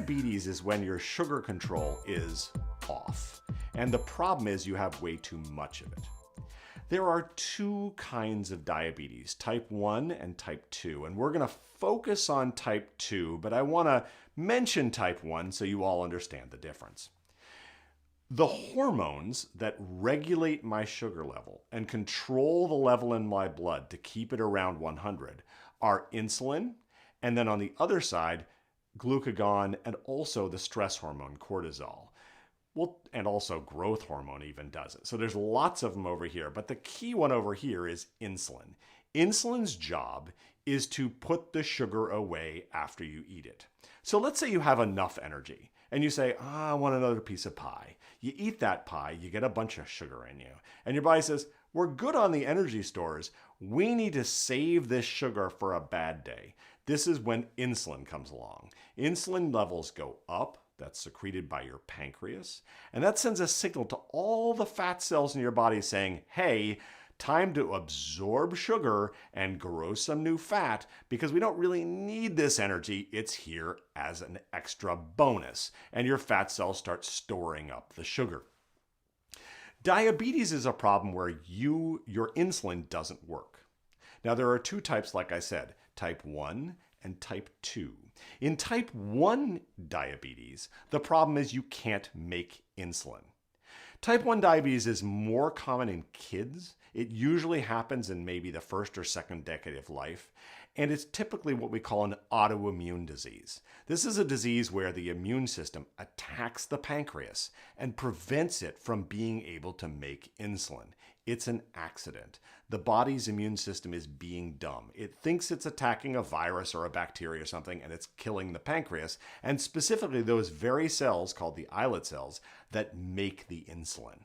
Diabetes is when your sugar control is off. And the problem is you have way too much of it. There are two kinds of diabetes, type 1 and type 2. And we're going to focus on type 2, but I want to mention type 1 so you all understand the difference. The hormones that regulate my sugar level and control the level in my blood to keep it around 100 are insulin, and then on the other side, glucagon, and also the stress hormone, cortisol. Well, and also growth hormone even does it. So there's lots of them over here, but the key one over here is insulin. Insulin's job is to put the sugar away after you eat it. So let's say you have enough energy and you say, I want another piece of pie. You eat that pie, you get a bunch of sugar in you. And your body says, we're good on the energy stores. We need to save this sugar for a bad day. This is when insulin comes along. Insulin levels go up. That's secreted by your pancreas. And that sends a signal to all the fat cells in your body saying, hey, time to absorb sugar and grow some new fat because we don't really need this energy. It's here as an extra bonus. And your fat cells start storing up the sugar. Diabetes is a problem where your insulin doesn't work. Now, there are two types, like I said, type 1 and type 2. In type 1 diabetes, the problem is you can't make insulin. Type 1 diabetes is more common in kids. It usually happens in maybe the first or second decade of life, and it's typically what we call an autoimmune disease. This is a disease where the immune system attacks the pancreas and prevents it from being able to make insulin. It's an accident. The body's immune system is being dumb. It thinks it's attacking a virus or a bacteria or something, and it's killing the pancreas, and specifically those very cells called the islet cells that make the insulin.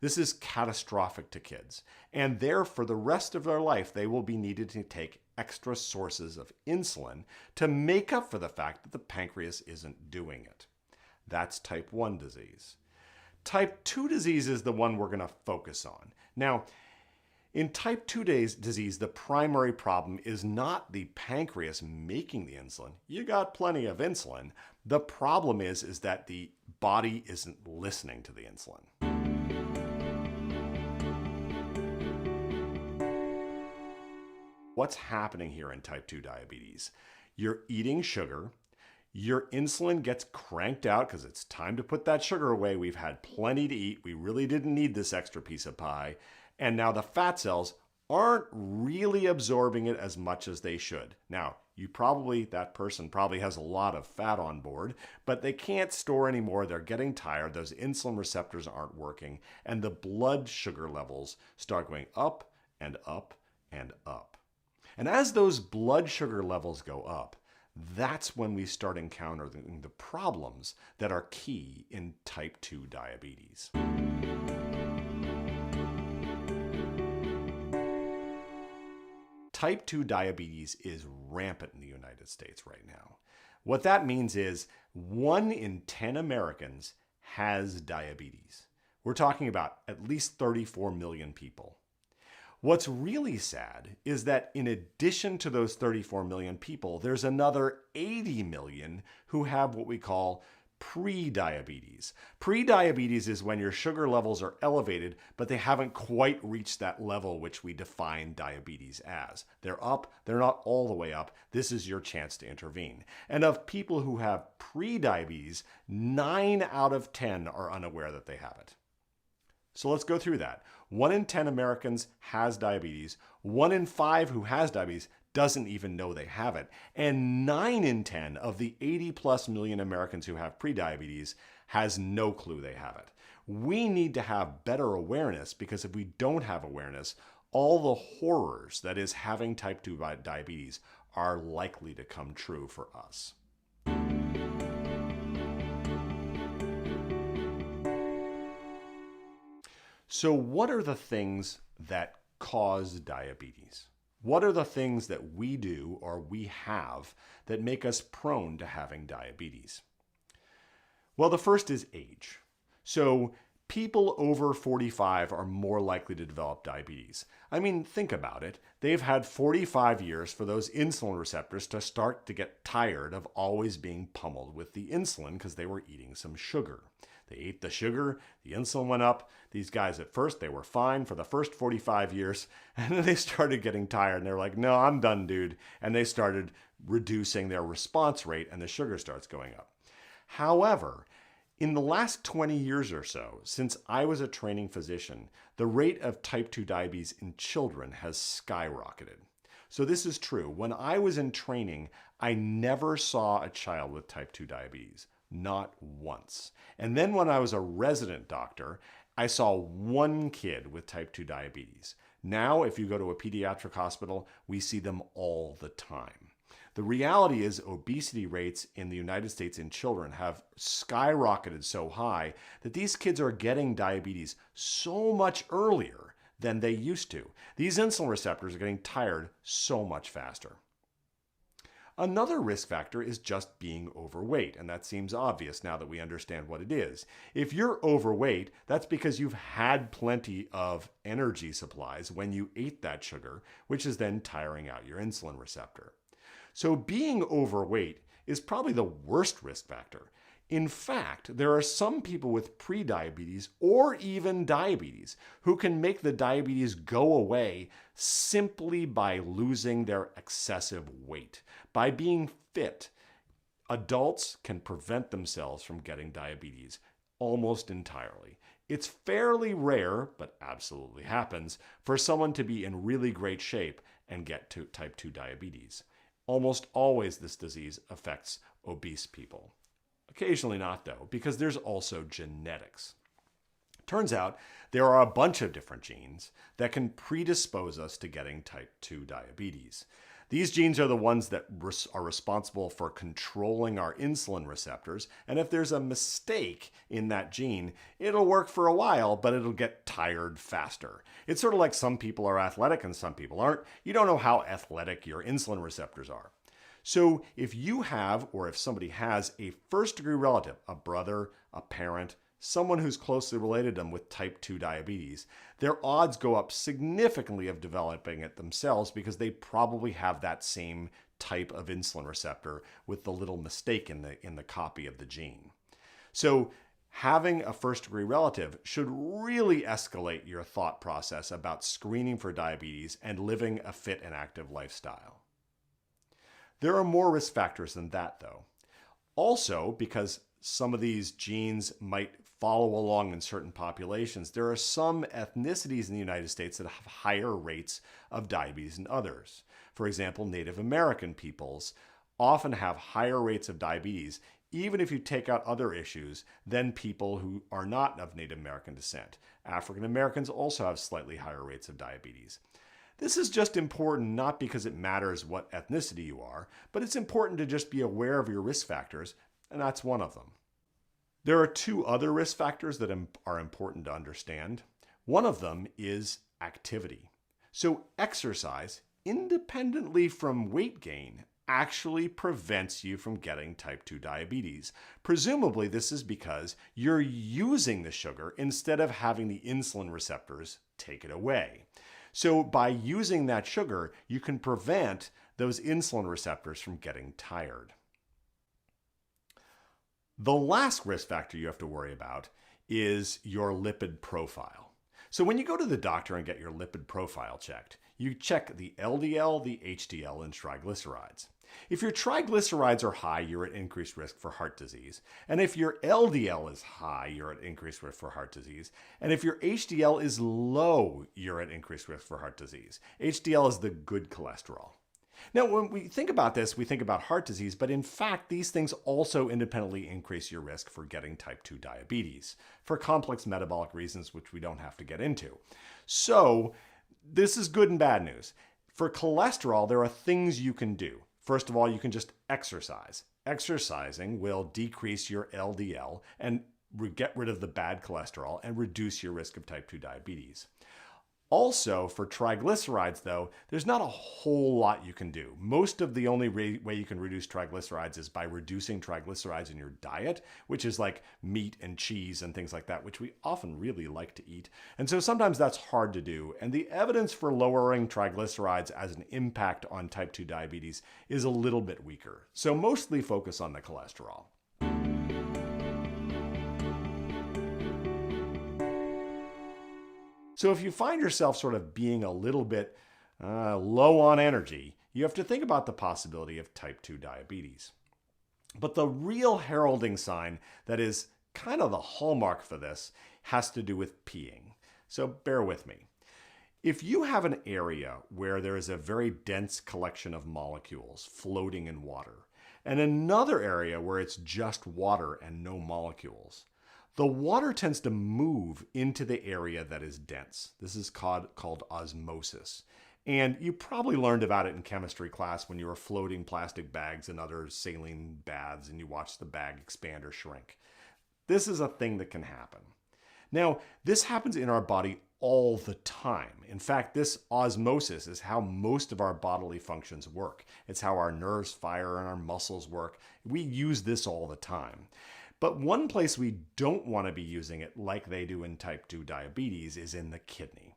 This is catastrophic to kids, and there for the rest of their life, they will be needed to take extra sources of insulin to make up for the fact that the pancreas isn't doing it. That's type 1 disease. Type 2 disease is the one we're going to focus on. Now, in type 2 disease, the primary problem is not the pancreas making the insulin. You got plenty of insulin. The problem is that the body isn't listening to the insulin. What's happening here in type 2 diabetes? You're eating sugar. Your insulin gets cranked out because it's time to put that sugar away. We've had plenty to eat. We really didn't need this extra piece of pie. And now the fat cells aren't really absorbing it as much as they should. Now, that person probably has a lot of fat on board, but they can't store anymore. They're getting tired. Those insulin receptors aren't working. And the blood sugar levels start going up and up and up. And as those blood sugar levels go up, that's when we start encountering the problems that are key in type 2 diabetes. Type 2 diabetes is rampant in the United States right now. What that means is 1 in 10 Americans has diabetes. We're talking about at least 34 million people. What's really sad is that in addition to those 34 million people, there's another 80 million who have what we call pre-diabetes. Pre-diabetes is when your sugar levels are elevated, but they haven't quite reached that level which we define diabetes as. They're up, they're not all the way up. This is your chance to intervene. And of people who have pre-diabetes, 9 out of 10 are unaware that they have it. So let's go through that. 1 in 10 Americans has diabetes. 1 in 5 who has diabetes doesn't even know they have it. And 9 in 10 of the 80+ million Americans who have prediabetes has no clue they have it. We need to have better awareness because if we don't have awareness, all the horrors that is having type 2 diabetes are likely to come true for us. So what are the things that cause diabetes? What are the things that we do or we have that make us prone to having diabetes? Well, the first is age. So People over 45 are more likely to develop diabetes. I mean, think about it. They've had 45 years for those insulin receptors to start to get tired of always being pummeled with the insulin because they were eating some sugar. They ate the sugar, the insulin went up. These guys at first, they were fine for the first 45 years, and then they started getting tired and they were like, no, I'm done, dude. And they started reducing their response rate and the sugar starts going up. However, in the last 20 years or so, since I was a training physician, the rate of type 2 diabetes in children has skyrocketed. So this is true. When I was in training, I never saw a child with type 2 diabetes, not once. And then when I was a resident doctor, I saw one kid with type 2 diabetes. Now, if you go to a pediatric hospital, we see them all the time. The reality is obesity rates in the United States in children have skyrocketed so high that these kids are getting diabetes so much earlier than they used to. These insulin receptors are getting tired so much faster. Another risk factor is just being overweight, and that seems obvious now that we understand what it is. If you're overweight, that's because you've had plenty of energy supplies when you ate that sugar, which is then tiring out your insulin receptor. So being overweight is probably the worst risk factor. In fact, there are some people with prediabetes or even diabetes who can make the diabetes go away simply by losing their excessive weight. By being fit, adults can prevent themselves from getting diabetes almost entirely. It's fairly rare, but absolutely happens, for someone to be in really great shape and get to type 2 diabetes. Almost always this disease affects obese people. Occasionally not though, because there's also genetics. Turns out there are a bunch of different genes that can predispose us to getting type 2 diabetes. These genes are the ones that are responsible for controlling our insulin receptors, and if there's a mistake in that gene, it'll work for a while, but it'll get tired faster. It's sort of like some people are athletic and some people aren't. You don't know how athletic your insulin receptors are. So if you have, or if somebody has, a first-degree relative, a brother, a parent, someone who's closely related to them with type 2 diabetes, their odds go up significantly of developing it themselves because they probably have that same type of insulin receptor with the little mistake in the copy of the gene. So having a first-degree relative should really escalate your thought process about screening for diabetes and living a fit and active lifestyle. There are more risk factors than that, though. Also, because some of these genes might follow along in certain populations, there are some ethnicities in the United States that have higher rates of diabetes than others. For example, Native American peoples often have higher rates of diabetes, even if you take out other issues, than people who are not of Native American descent. African Americans also have slightly higher rates of diabetes. This is just important not because it matters what ethnicity you are, but it's important to just be aware of your risk factors, and that's one of them. There are two other risk factors that are important to understand. One of them is activity. So exercise, independently from weight gain, actually prevents you from getting type 2 diabetes. Presumably, this is because you're using the sugar instead of having the insulin receptors take it away. So by using that sugar, you can prevent those insulin receptors from getting tired. The last risk factor you have to worry about is your lipid profile. So when you go to the doctor and get your lipid profile checked, you check the LDL, the HDL, and triglycerides. If your triglycerides are high, you're at increased risk for heart disease. And if your LDL is high, you're at increased risk for heart disease. And if your HDL is low, you're at increased risk for heart disease. HDL is the good cholesterol. Now, when we think about this, we think about heart disease, but in fact, these things also independently increase your risk for getting type 2 diabetes for complex metabolic reasons, which we don't have to get into. So this is good and bad news. For cholesterol, there are things you can do. First of all, you can just exercise. Exercising will decrease your LDL and get rid of the bad cholesterol and reduce your risk of type 2 diabetes. Also, for triglycerides, though, there's not a whole lot you can do. Most of the only way you can reduce triglycerides is by reducing triglycerides in your diet, which is like meat and cheese and things like that, which we often really like to eat. And so sometimes that's hard to do. And the evidence for lowering triglycerides as an impact on type 2 diabetes is a little bit weaker. So mostly focus on the cholesterol. So if you find yourself sort of being a little bit low on energy, you have to think about the possibility of type 2 diabetes. But the real heralding sign that is kind of the hallmark for this has to do with peeing. So bear with me. If you have an area where there is a very dense collection of molecules floating in water, and another area where it's just water and no molecules, the water tends to move into the area that is dense. This is called osmosis. And you probably learned about it in chemistry class when you were floating plastic bags in other saline baths and you watched the bag expand or shrink. This is a thing that can happen. Now, this happens in our body all the time. In fact, this osmosis is how most of our bodily functions work. It's how our nerves fire and our muscles work. We use this all the time. But one place we don't want to be using it like they do in type 2 diabetes is in the kidney.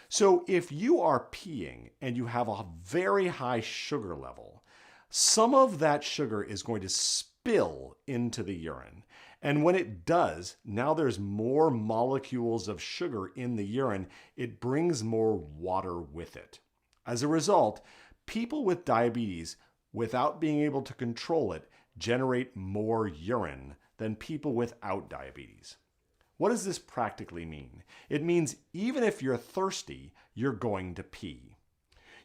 So if you are peeing and you have a very high sugar level, some of that sugar is going to spill into the urine. And when it does, now there's more molecules of sugar in the urine. It brings more water with it. As a result, people with diabetes, without being able to control it, generate more urine than people without diabetes. What does this practically mean? It means even if you're thirsty, you're going to pee.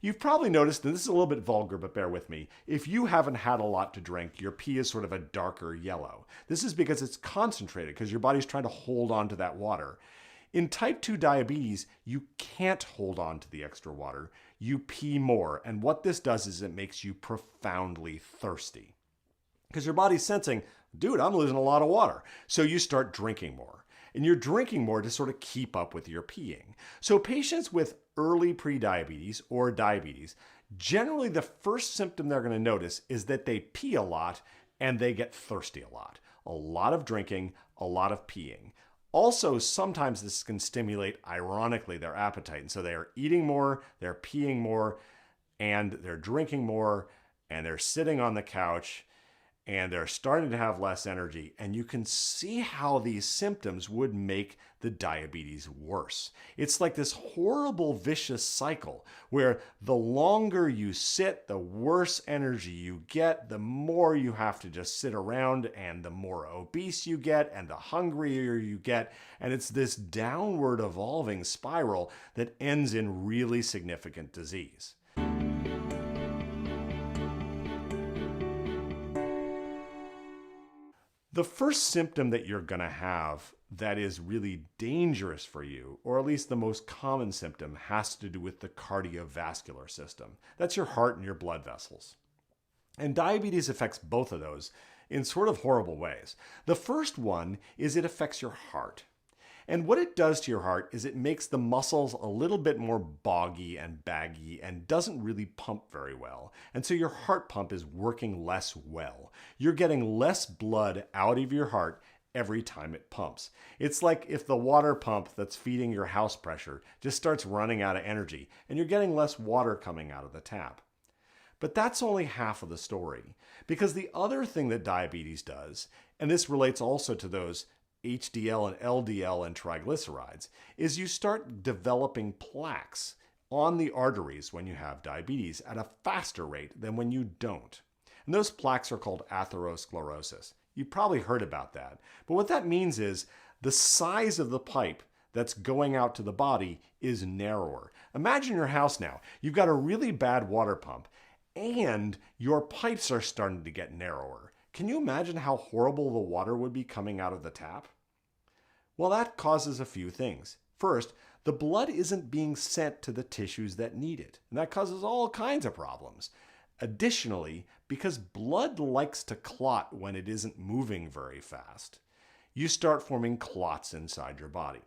You've probably noticed, and this is a little bit vulgar, but bear with me, if you haven't had a lot to drink, your pee is sort of a darker yellow. This is because it's concentrated, because your body's trying to hold on to that water. In type 2 diabetes, you can't hold on to the extra water. You pee more, and what this does is it makes you profoundly thirsty. Because your body's sensing, dude, I'm losing a lot of water. So you start drinking more. And you're drinking more to sort of keep up with your peeing. So patients with early prediabetes or diabetes, generally the first symptom they're going to notice is that they pee a lot and they get thirsty a lot. A lot of drinking, a lot of peeing. Also, sometimes this can stimulate, ironically, their appetite. And so they are eating more, they're peeing more, and they're drinking more, and they're sitting on the couch, and they're starting to have less energy, and you can see how these symptoms would make the diabetes worse. It's like this horrible vicious cycle where the longer you sit, the worse energy you get, the more you have to just sit around, and the more obese you get, and the hungrier you get, and it's this downward evolving spiral that ends in really significant disease. The first symptom that you're going to have that is really dangerous for you, or at least the most common symptom, has to do with the cardiovascular system. That's your heart and your blood vessels. And diabetes affects both of those in sort of horrible ways. The first one is it affects your heart. And what it does to your heart is it makes the muscles a little bit more boggy and baggy and doesn't really pump very well. And so your heart pump is working less well. You're getting less blood out of your heart every time it pumps. It's like if the water pump that's feeding your house pressure just starts running out of energy and you're getting less water coming out of the tap. But that's only half of the story, because the other thing that diabetes does, and this relates also to those HDL and LDL and triglycerides, is you start developing plaques on the arteries when you have diabetes at a faster rate than when you don't. And those plaques are called atherosclerosis. You've probably heard about that. But what that means is the size of the pipe that's going out to the body is narrower. Imagine your house now. You've got a really bad water pump and your pipes are starting to get narrower. Can you imagine how horrible the water would be coming out of the tap? Well, that causes a few things. First, the blood isn't being sent to the tissues that need it, and that causes all kinds of problems. Additionally, because blood likes to clot when it isn't moving very fast, you start forming clots inside your body.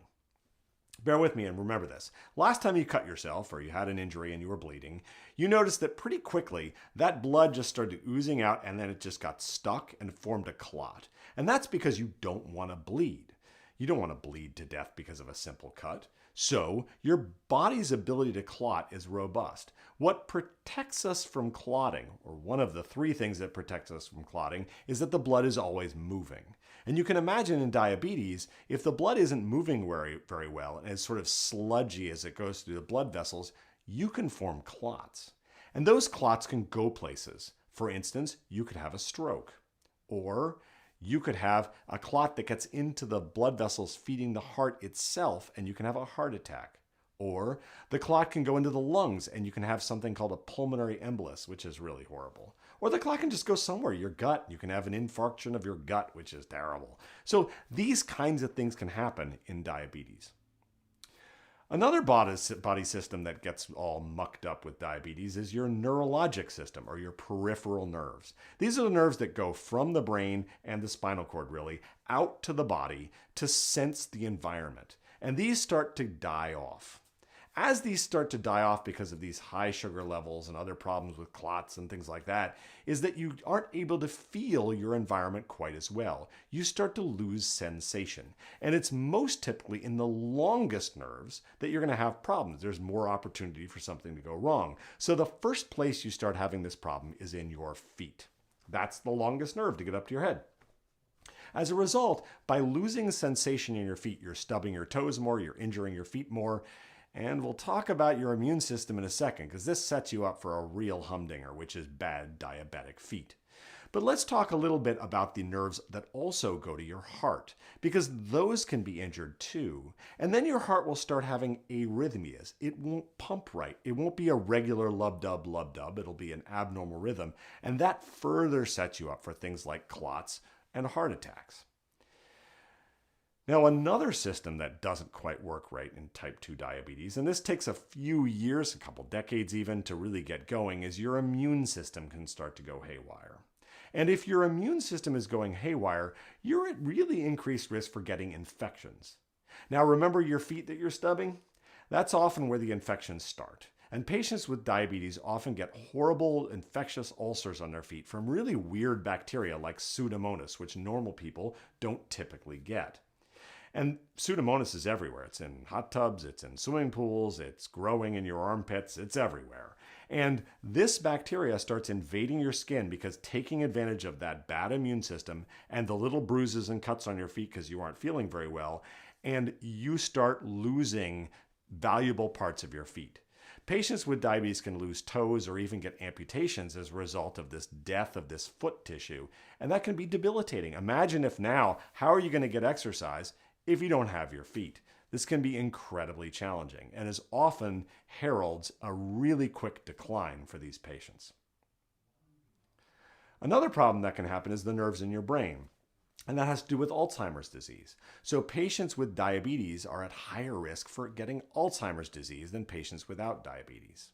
Bear with me and remember this. Last time you cut yourself or you had an injury and you were bleeding, you noticed that pretty quickly that blood just started oozing out and then it just got stuck and formed a clot. And that's because you don't want to bleed. You don't want to bleed to death because of a simple cut. So your body's ability to clot is robust. What protects us from clotting, or one of the three things that protects us from clotting, is that the blood is always moving. And you can imagine in diabetes, if the blood isn't moving very well and is sort of sludgy as it goes through the blood vessels, you can form clots. And those clots can go places. For instance, you could have a stroke, or you could have a clot that gets into the blood vessels feeding the heart itself, and you can have a heart attack. Or the clot can go into the lungs, and you can have something called a pulmonary embolus, which is really horrible. Or the clot can just go somewhere, your gut. You can have an infarction of your gut, which is terrible. So these kinds of things can happen in diabetes. Another body system that gets all mucked up with diabetes is your neurologic system, or your peripheral nerves. These are the nerves that go from the brain and the spinal cord, really, out to the body to sense the environment. And these start to die off. As these start to die off because of these high sugar levels and other problems with clots and things like that, is that you aren't able to feel your environment quite as well. You start to lose sensation. And it's most typically in the longest nerves that you're going to have problems. There's more opportunity for something to go wrong. So the first place you start having this problem is in your feet. That's the longest nerve to get up to your head. As a result, by losing sensation in your feet, you're stubbing your toes more, you're injuring your feet more. And we'll talk about your immune system in a second, because this sets you up for a real humdinger, which is bad diabetic feet. But let's talk a little bit about the nerves that also go to your heart, because those can be injured too. And then your heart will start having arrhythmias. It won't pump right. It won't be a regular lub-dub, lub-dub. It'll be an abnormal rhythm. And that further sets you up for things like clots and heart attacks. Now, another system that doesn't quite work right in type 2 diabetes, and this takes a few years, a couple decades even, to really get going, is your immune system can start to go haywire. And if your immune system is going haywire, you're at really increased risk for getting infections. Now, remember your feet that you're stubbing? That's often where the infections start. And patients with diabetes often get horrible infectious ulcers on their feet from really weird bacteria like Pseudomonas, which normal people don't typically get. And Pseudomonas is everywhere. It's in hot tubs, it's in swimming pools, it's growing in your armpits, it's everywhere. And this bacteria starts invading your skin because taking advantage of that bad immune system and the little bruises and cuts on your feet because you aren't feeling very well, and you start losing valuable parts of your feet. Patients with diabetes can lose toes or even get amputations as a result of this death of this foot tissue, and that can be debilitating. Imagine if now, how are you going to get exercise if you don't have your feet? This can be incredibly challenging and is often heralds a really quick decline for these patients. Another problem that can happen is the nerves in your brain, and that has to do with Alzheimer's disease. So patients with diabetes are at higher risk for getting Alzheimer's disease than patients without diabetes.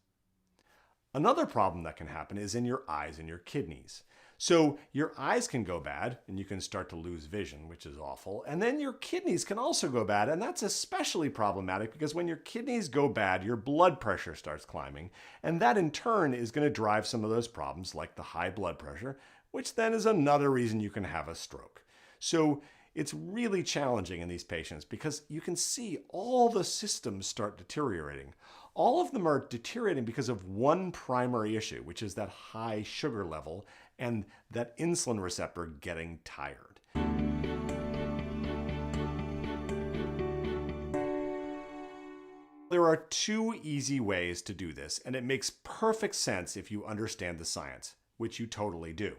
Another problem that can happen is in your eyes and your kidneys. So your eyes can go bad and you can start to lose vision, which is awful. And then your kidneys can also go bad, and that's especially problematic because when your kidneys go bad, your blood pressure starts climbing, and that in turn is going to drive some of those problems like the high blood pressure, which then is another reason you can have a stroke. So it's really challenging in these patients because you can see all the systems start deteriorating. All of them are deteriorating because of one primary issue, which is that high sugar level and that insulin receptor getting tired. There are two easy ways to do this, and it makes perfect sense if you understand the science, which you totally do.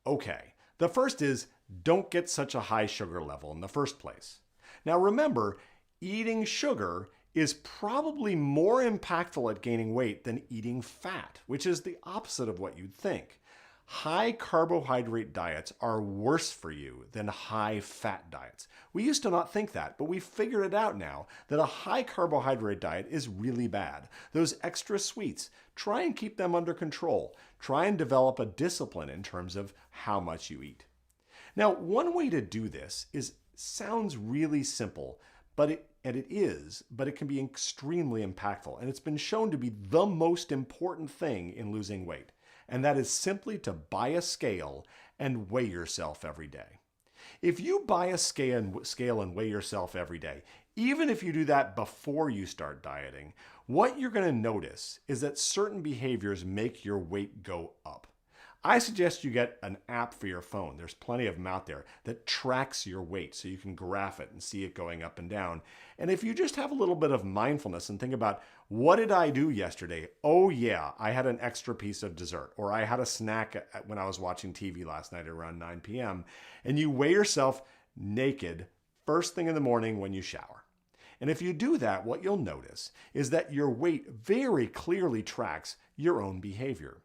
Okay, the first is don't get such a high sugar level in the first place. Now remember, eating sugar is probably more impactful at gaining weight than eating fat, which is the opposite of what you'd think. High carbohydrate diets are worse for you than high fat diets. We used to not think that, but we've figured it out now that a high carbohydrate diet is really bad. Those extra sweets, try and keep them under control. Try and develop a discipline in terms of how much you eat. Now, one way to do this sounds really simple, but And it is, but it can be extremely impactful. And it's been shown to be the most important thing in losing weight. And that is simply to buy a scale and weigh yourself every day. If you buy a scale and weigh yourself every day, even if you do that before you start dieting, what you're going to notice is that certain behaviors make your weight go up. I suggest you get an app for your phone. There's plenty of them out there that tracks your weight so you can graph it and see it going up and down. And if you just have a little bit of mindfulness and think about, what did I do yesterday? Oh yeah, I had an extra piece of dessert, or I had a snack when I was watching TV last night around 9 p.m. And you weigh yourself naked first thing in the morning when you shower. And if you do that, what you'll notice is that your weight very clearly tracks your own behavior.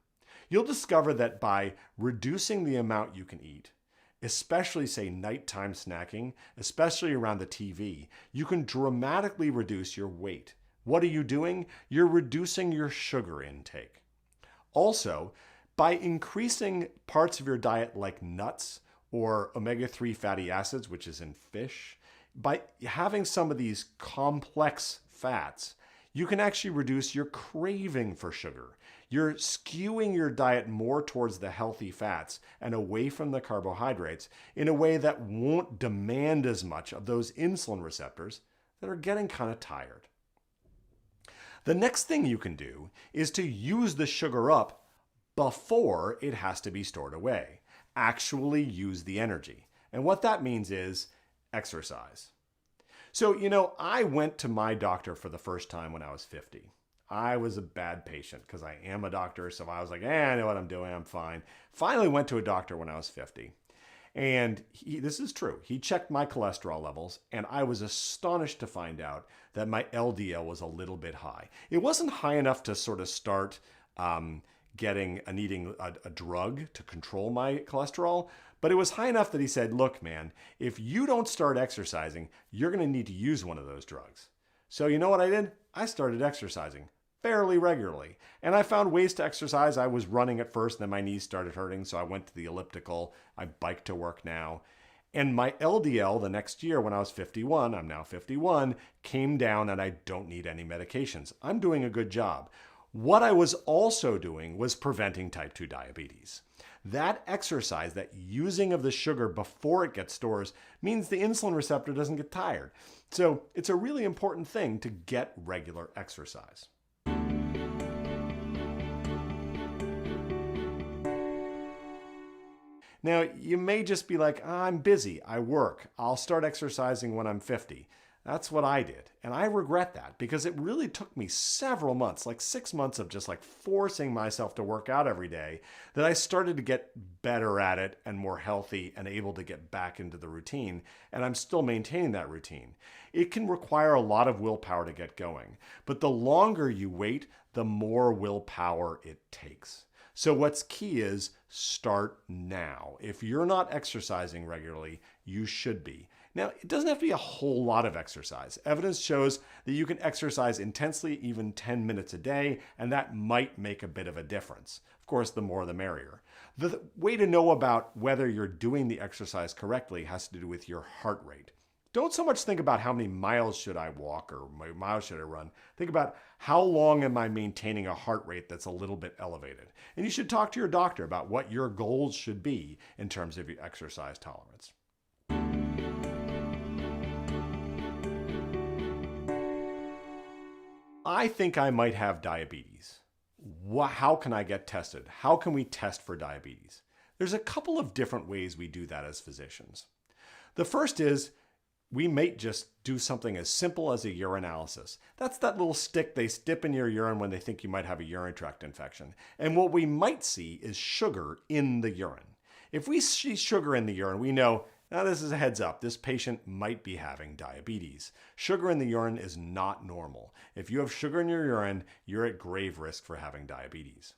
You'll discover that by reducing the amount you can eat, especially say nighttime snacking, especially around the TV, you can dramatically reduce your weight. What are you doing? You're reducing your sugar intake. Also, by increasing parts of your diet like nuts or omega-3 fatty acids, which is in fish, by having some of these complex fats, you can actually reduce your craving for sugar. You're skewing your diet more towards the healthy fats and away from the carbohydrates in a way that won't demand as much of those insulin receptors that are getting kind of tired. The next thing you can do is to use the sugar up before it has to be stored away. Actually use the energy. And what that means is exercise. So, I went to my doctor for the first time when I was 50. I was a bad patient because I am a doctor, so I was like, I know what I'm doing, I'm fine. Finally went to a doctor when I was 50. And this is true. He checked my cholesterol levels, and I was astonished to find out that my LDL was a little bit high. It wasn't high enough to sort of start needing a drug to control my cholesterol, but it was high enough that he said, look, man, if you don't start exercising, you're going to need to use one of those drugs. So you know what I did? I started exercising fairly regularly. And I found ways to exercise. I was running at first, then my knees started hurting, so I went to the elliptical. I bike to work now. And my LDL the next year when I was 51, I'm now 51, came down and I don't need any medications. I'm doing a good job. What I was also doing was preventing type 2 diabetes. That exercise, that using of the sugar before it gets stored, means the insulin receptor doesn't get tired. So it's a really important thing to get regular exercise. Now, you may just be like, I'm busy, I work, I'll start exercising when I'm 50. That's what I did. And I regret that because it really took me several months, like 6 months of just like forcing myself to work out every day, that I started to get better at it and more healthy and able to get back into the routine. And I'm still maintaining that routine. It can require a lot of willpower to get going, but the longer you wait, the more willpower it takes. So what's key is start now. If you're not exercising regularly, you should be. Now, it doesn't have to be a whole lot of exercise. Evidence shows that you can exercise intensely even 10 minutes a day, and that might make a bit of a difference. Of course, the more the merrier. The way to know about whether you're doing the exercise correctly has to do with your heart rate. Don't so much think about how many miles should I walk or how many miles should I run. Think about how long am I maintaining a heart rate that's a little bit elevated. And you should talk to your doctor about what your goals should be in terms of your exercise tolerance. I think I might have diabetes. How can I get tested? How can we test for diabetes? There's a couple of different ways we do that as physicians. The first is we may just do something as simple as a urinalysis. That's that little stick they dip in your urine when they think you might have a urinary tract infection. And what we might see is sugar in the urine. If we see sugar in the urine, we know, now this is a heads up, this patient might be having diabetes. Sugar in the urine is not normal. If you have sugar in your urine, you're at grave risk for having diabetes.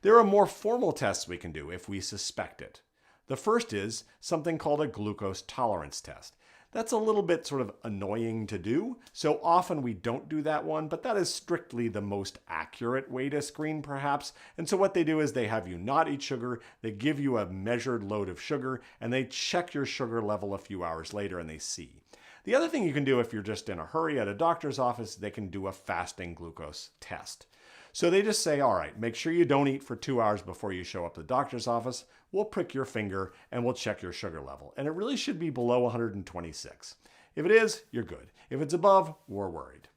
There are more formal tests we can do if we suspect it. The first is something called a glucose tolerance test. That's a little bit sort of annoying to do, so often we don't do that one, but that is strictly the most accurate way to screen perhaps. And so what they do is they have you not eat sugar, they give you a measured load of sugar, and they check your sugar level a few hours later and they see. The other thing you can do if you're just in a hurry at a doctor's office, they can do a fasting glucose test. So they just say, all right, make sure you don't eat for 2 hours before you show up to the doctor's office. We'll prick your finger and we'll check your sugar level. And it really should be below 126. If it is, you're good. If it's above, we're worried.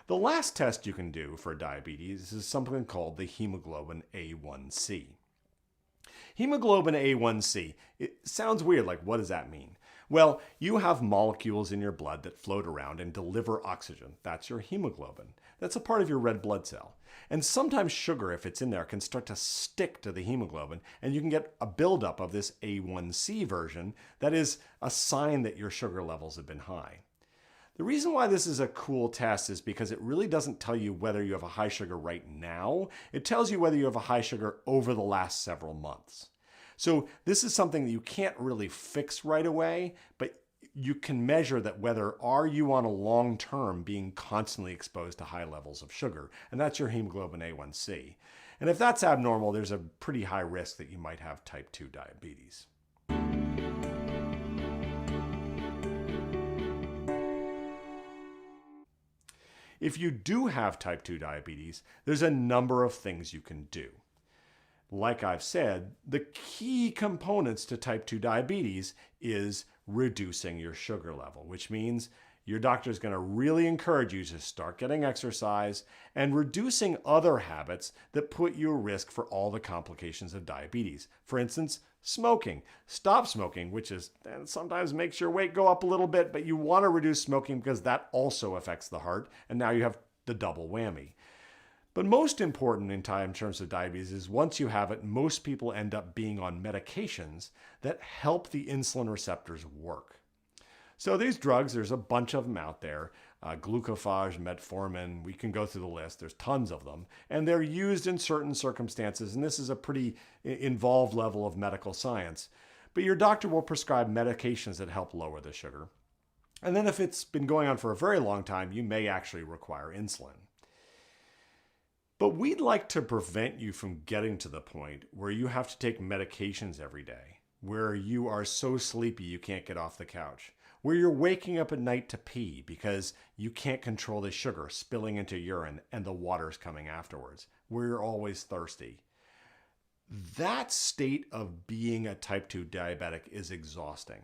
The last test you can do for diabetes is something called the hemoglobin A1C. Hemoglobin A1C, it sounds weird, like what does that mean? Well, you have molecules in your blood that float around and deliver oxygen. That's your hemoglobin. That's a part of your red blood cell. And sometimes sugar, if it's in there, can start to stick to the hemoglobin, and you can get a buildup of this A1C version that is a sign that your sugar levels have been high. The reason why this is a cool test is because it really doesn't tell you whether you have a high sugar right now. It tells you whether you have a high sugar over the last several months. So this is something that you can't really fix right away, but you can measure that whether are you on a long term being constantly exposed to high levels of sugar, and that's your hemoglobin A1C. And if that's abnormal, there's a pretty high risk that you might have type 2 diabetes. If you do have type 2 diabetes, there's a number of things you can do. Like I've said, the key components to type 2 diabetes is reducing your sugar level, which means your doctor is going to really encourage you to start getting exercise and reducing other habits that put you at risk for all the complications of diabetes. For instance, smoking. Stop smoking, which is sometimes makes your weight go up a little bit, but you want to reduce smoking because that also affects the heart, and now you have the double whammy. But most important in terms of diabetes is once you have it, most people end up being on medications that help the insulin receptors work. So these drugs, there's a bunch of them out there, glucophage, metformin, we can go through the list, there's tons of them, and they're used in certain circumstances, and this is a pretty involved level of medical science. But your doctor will prescribe medications that help lower the sugar. And then if it's been going on for a very long time, you may actually require insulin. But we'd like to prevent you from getting to the point where you have to take medications every day, where you are so sleepy you can't get off the couch, where you're waking up at night to pee because you can't control the sugar spilling into urine and the water's coming afterwards, where you're always thirsty. That state of being a type 2 diabetic is exhausting.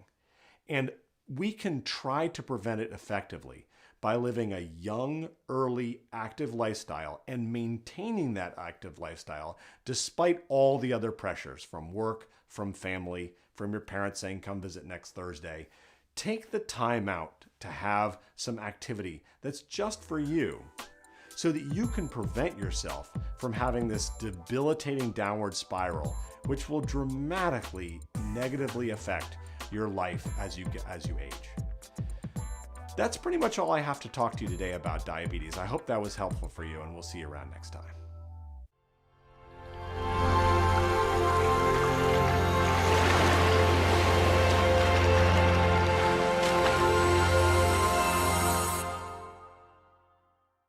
And we can try to prevent it effectively by living a young, early, active lifestyle and maintaining that active lifestyle despite all the other pressures from work, from family, from your parents saying, come visit next Thursday. Take the time out to have some activity that's just for you so that you can prevent yourself from having this debilitating downward spiral, which will dramatically negatively affect your life as you age. That's pretty much all I have to talk to you today about diabetes. I hope that was helpful for you, and we'll see you around next time.